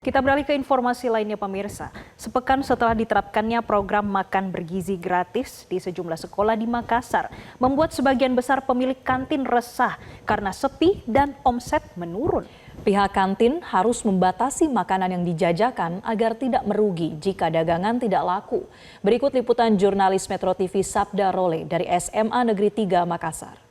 Kita beralih ke informasi lainnya pemirsa. Sepekan setelah diterapkannya program makan bergizi gratis di sejumlah sekolah di Makassar, membuat sebagian besar pemilik kantin resah karena sepi dan omset menurun. Pihak kantin harus membatasi makanan yang dijajakan agar tidak merugi jika dagangan tidak laku. Berikut liputan jurnalis Metro TV Sabda Role dari SMA Negeri 3 Makassar.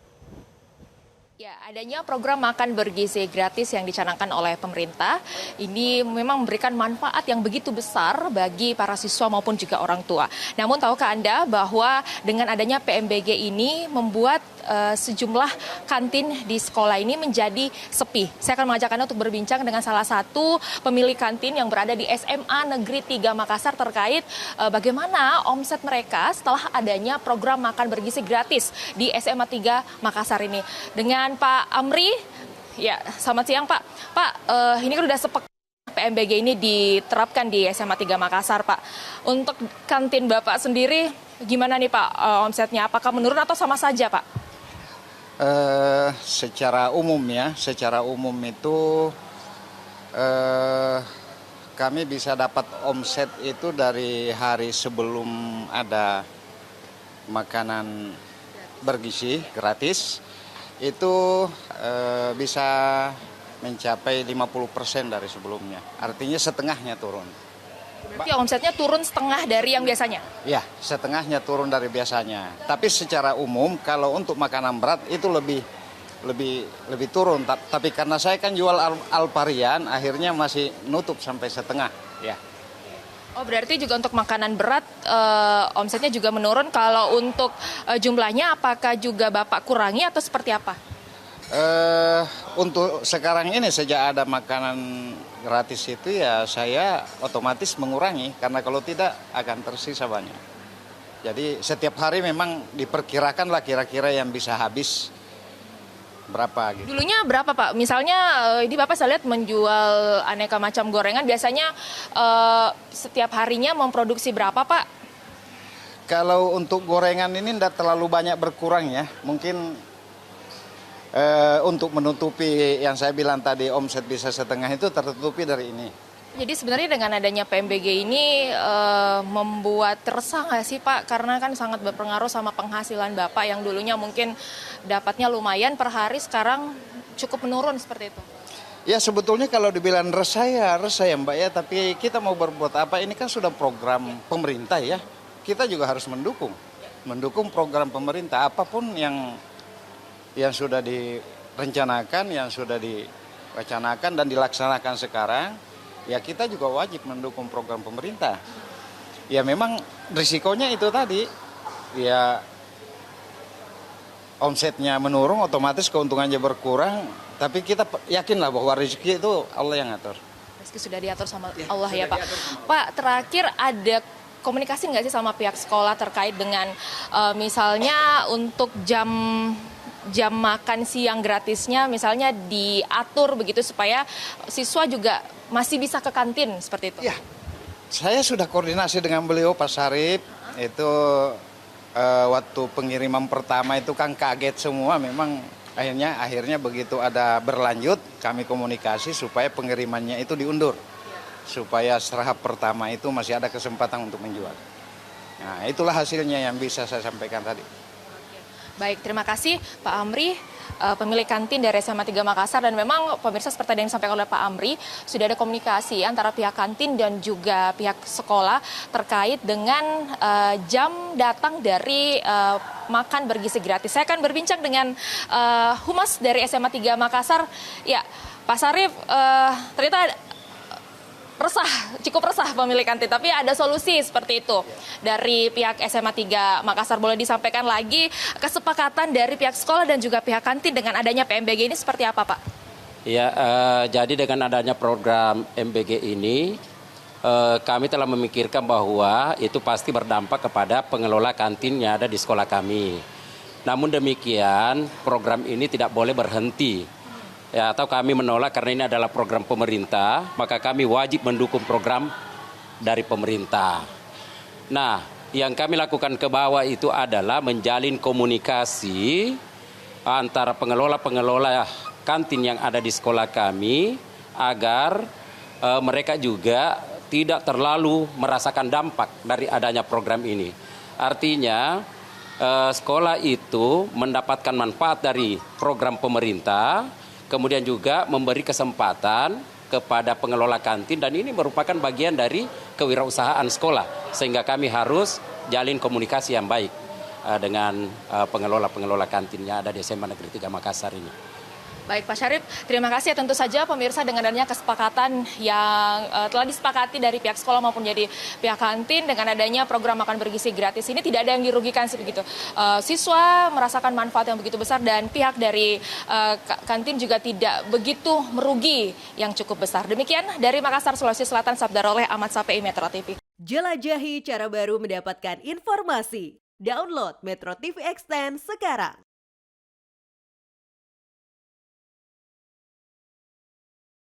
Ya, adanya program makan bergizi gratis yang dicanangkan oleh pemerintah ini memang memberikan manfaat yang begitu besar bagi para siswa maupun juga orang tua. Namun tahukah Anda bahwa dengan adanya PMBG ini membuat sejumlah kantin di sekolah ini menjadi sepi. Saya akan mengajak Anda untuk berbincang dengan salah satu pemilik kantin yang berada di SMA Negeri 3 Makassar terkait bagaimana omset mereka setelah adanya program makan bergizi gratis di SMA 3 Makassar ini. Dengan Pak Amri, ya selamat siang Pak. Pak, ini kan udah sepekan PMBG ini diterapkan di SMA 3 Makassar Pak. Untuk kantin Bapak sendiri gimana nih Pak omsetnya? Apakah menurun atau sama saja Pak? Secara umum itu kami bisa dapat omset itu dari hari sebelum ada makanan bergizi gratis itu bisa mencapai 50% dari sebelumnya. Artinya setengahnya turun. Berarti omsetnya turun setengah dari yang biasanya? Ya, setengahnya turun dari biasanya. Tapi secara umum kalau untuk makanan berat itu lebih turun. Tapi karena saya kan jual alparian, akhirnya masih nutup sampai setengah. Ya. Oh, berarti juga untuk makanan berat omsetnya juga menurun. Kalau untuk jumlahnya apakah juga Bapak kurangi atau seperti apa? Untuk sekarang ini sejak ada makanan gratis itu ya saya otomatis mengurangi karena kalau tidak akan tersisa banyak. Jadi setiap hari memang diperkirakan lah kira-kira yang bisa habis berapa gitu. Dulunya berapa Pak? Misalnya ini Bapak saya lihat menjual aneka macam gorengan biasanya setiap harinya memproduksi berapa Pak? Kalau untuk gorengan ini tidak terlalu banyak berkurang ya. Mungkin untuk menutupi yang saya bilang tadi omset bisa setengah itu tertutupi dari ini. Jadi sebenarnya dengan adanya PMBG ini membuat resah nggak sih Pak? Karena kan sangat berpengaruh sama penghasilan Bapak yang dulunya mungkin dapatnya lumayan per hari, sekarang cukup menurun seperti itu. Ya sebetulnya kalau dibilang resah ya Mbak ya, tapi kita mau berbuat apa, ini kan sudah program pemerintah ya. Kita juga harus mendukung program pemerintah apapun yang sudah direncanakan, yang sudah diwacanakan dan dilaksanakan sekarang, ya kita juga wajib mendukung program pemerintah. Ya memang risikonya itu tadi, ya omsetnya menurun, otomatis keuntungannya berkurang, tapi kita yakinlah bahwa rezeki itu Allah yang ngatur. Rezeki sudah diatur sama Allah ya Pak. Pak, terakhir ada komunikasi nggak sih sama pihak sekolah terkait dengan misalnya untuk jam makan siang gratisnya misalnya diatur begitu supaya siswa juga masih bisa ke kantin seperti itu? Ya, saya sudah koordinasi dengan beliau Pak Sarip, itu waktu pengiriman pertama itu kan kaget semua, memang akhirnya begitu ada berlanjut kami komunikasi supaya pengirimannya itu diundur, supaya tahap pertama itu masih ada kesempatan untuk menjual. Nah itulah hasilnya yang bisa saya sampaikan tadi. Baik, terima kasih Pak Amri, pemilik kantin dari SMA 3 Makassar. Dan memang pemirsa seperti yang disampaikan oleh Pak Amri, sudah ada komunikasi antara pihak kantin dan juga pihak sekolah terkait dengan jam datang dari makan bergizi gratis. Saya akan berbincang dengan Humas dari SMA 3 Makassar. Ya, Pak Sarif, ternyata cukup resah pemilik kantin, tapi ada solusi seperti itu dari pihak SMA 3 Makassar. Boleh disampaikan lagi kesepakatan dari pihak sekolah dan juga pihak kantin dengan adanya PMBG ini seperti apa Pak? Ya, jadi dengan adanya program MBG ini kami telah memikirkan bahwa itu pasti berdampak kepada pengelola kantin yang ada di sekolah kami. Namun demikian program ini tidak boleh berhenti. Ya, atau kami menolak karena ini adalah program pemerintah, maka kami wajib mendukung program dari pemerintah. Nah, yang kami lakukan ke bawah itu adalah menjalin komunikasi antara pengelola kantin yang ada di sekolah kami agar mereka juga tidak terlalu merasakan dampak dari adanya program ini. Artinya sekolah itu mendapatkan manfaat dari program pemerintah, kemudian juga memberi kesempatan kepada pengelola kantin, dan ini merupakan bagian dari kewirausahaan sekolah, sehingga kami harus jalin komunikasi yang baik dengan pengelola kantin yang ada di SMA Negeri 3 Makassar ini. Baik Pak Syarif, terima kasih. Tentu saja pemirsa, dengan adanya kesepakatan yang telah disepakati dari pihak sekolah maupun dari pihak kantin, dengan adanya program makan bergizi gratis ini tidak ada yang dirugikan begitu. Siswa merasakan manfaat yang begitu besar dan pihak dari kantin juga tidak begitu merugi yang cukup besar. Demikian dari Makassar, Sulawesi Selatan, Sabda Roleh, Ahmad Safei, Metro TV. Jelajahi cara baru mendapatkan informasi. Download Metro TV Extend sekarang.